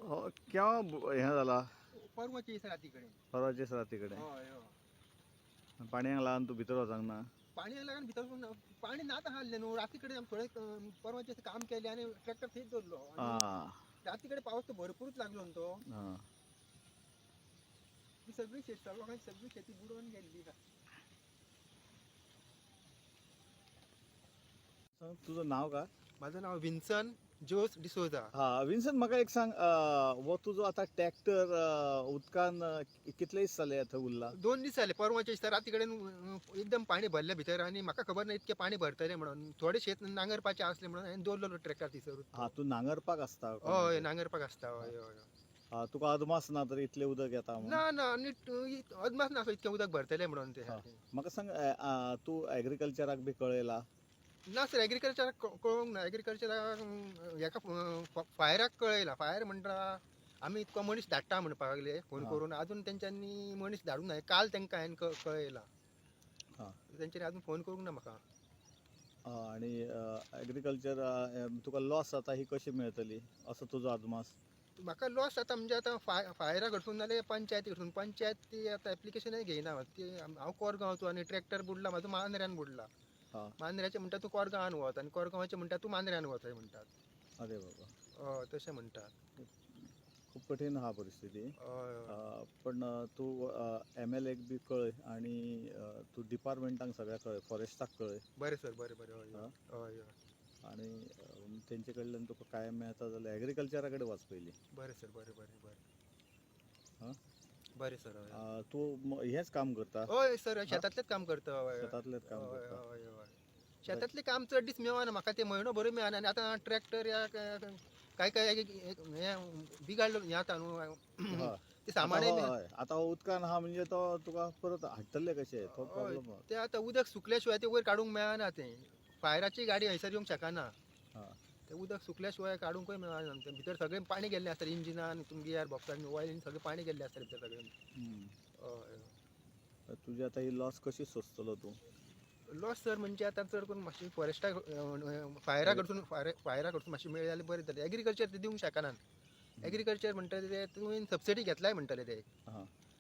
केव्हा हे जाला परवाच्या दिसा रातीकडे परवाच्या दिसा रातीकडे हय हय पाणयाक लागून तू भितर वचांक ना पाणी लागून भितर पाणी नात हाडले न्हू रातीकडे थोडे परवाचे दिसा काम केले आणि ट्रॅक्टर थंयच दवरलो आ रातीकडे पावस तर भरपूरच लागलो न्हू तो हा. ती सगळी शेत लोकांची सगळी शेती बुडवून गेली सांग, तुझं नाव का? माझं नाव विन्सन जोस डिसोजा. हा विन्सन, म्हाका एक सांग, वो तुजो आता ट्रॅक्टर उदकान कितले दीस जाले थंय उरला? 2 दीस जाले परवाच्या दिसा रातीकडे एकदम पाणी भरले भितर आणि म्हाका खबर ना इतके पाणी भरतले म्हणून थोडे शेत नांगरपाचे असले म्हणून हांवें दवरलेलो ट्रॅक्टर थिसर. हा, तू नांगरपाक आसता? हय नांगरपाक आसता. हय हय हा, तुका अदमास ना तर इतले उदक येता म्हणून? ना ना नीट अदमास ना इतके उदक भरतले म्हणून ते. म्हाका सांग, तू एग्रीकल्चराक बी कळयला? ना सर एग्रीकल्चराक कळोंक ना. एग्रीकल्चराक हेका फायराक कळयला. फायर म्हणटा आमी इतको मनीस धाडटा म्हणपाक लागले फोन करून. अजून तेंच्यांनी मनीस धाडूंक ना. काल तेंकां हांवें कळयला. तेंच्यांनी अजून फोन करूंक ना म्हाका. आणि एग्रीकल्चर तुका लॉस जाता ही कशी मेळटली असो तुजो अदमास? म्हाका लॉस जाता म्हणजे आतां फायरा कडसून नाल्यार पंचायती कडसून. पंचायत ती आतां एप्लिकेशनय घेयना. ती हांव कोरगांवचो आनी ट्रॅक्टर बुडला म्हाजो मांद्र्यान बुडला. मांद्र्याचे म्हणटा तूं कोरगांवान वच आनी कोरगांवाचे म्हणटा तूं मांद्र्यान वच म्हणटात. अरे बाबा, हय तशें म्हणटात. खूप कठीण हा परिस्थिती. हय पण तू MLAक बी कळय आणि तू डिपार्टमेंटाक सगळ्या कळय, फॉरेस्टाक कळय. बरें सर बरें बरें. हय हय हय. आणि तेंचे कडल्यान तुका कायम मेळता जाल्यार एग्रीकल्चरा कडेन वच पयलीं. बरें सर बरें बरें बरें. हां, बरें सर. हय तूं हेंच काम करता? हय सर शेतांतलेंच काम करता. हय शेतांतलेंच काम हय करता. हय हय. शेतांतलें काम चड दीस मेळना म्हाका. ते म्हयनो भर मेळना आनी आतां ट्रॅक्टर या काय काय हें बिगाडलो हें जाता न्हू ते सामानय बी. आतां उदकान आहा म्हणजे तो तुका परत हाडटले कशे, तो हय प्रॉब्लम. ते आतां उदक सुकल्या शिवाय ते वयर काडूंक मेळना. तें फायराची गाडी हयसर येवंक शकना. ते उदक सुकल्या शिवाय काडूंकय मेळना. ते भितर सगळें पाणी गेल्लें आसता इंजिनान, गियर बॉक्सान, ऑयलीन सगळें पाणी गेल्लें आसता भितर सगळें. हय. तुजी आतां ही लॉस कशी सोंसतलो तूं? लॉस सर म्हणजे आतां चड करून मातशी फॉरेस्टा फायरा कडसून मातशी मेळ्ळी जाल्यार बरें जातलें. एग्रीकल्चर ते दिवंक शकनात. एग्रीकल्चर म्हणटले ते तुवें सबसिडी घेतलाय म्हणटले ते.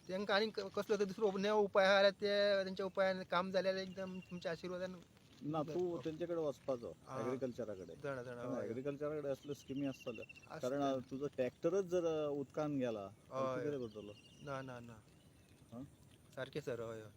तेंकां आनी कसलो तरी दुसरो नवो उपाय आहा जाल्यार ते तेंच्या उपायान काम जाल्यार एकदम तुमच्या आशिर्वादान. ना, तूं तेंचे कडेन वचपाचो एग्रीकल्चरा कडेन. जाणा जाणा. एग्रीकल्चरा कडेन असल्यो स्किमी आसतल्यो. कारण तुजो ट्रॅक्टरच जर उदकान गेला जाल्यार तूं कितें करतलो? ना ना ना. सारकें सर. हय हय.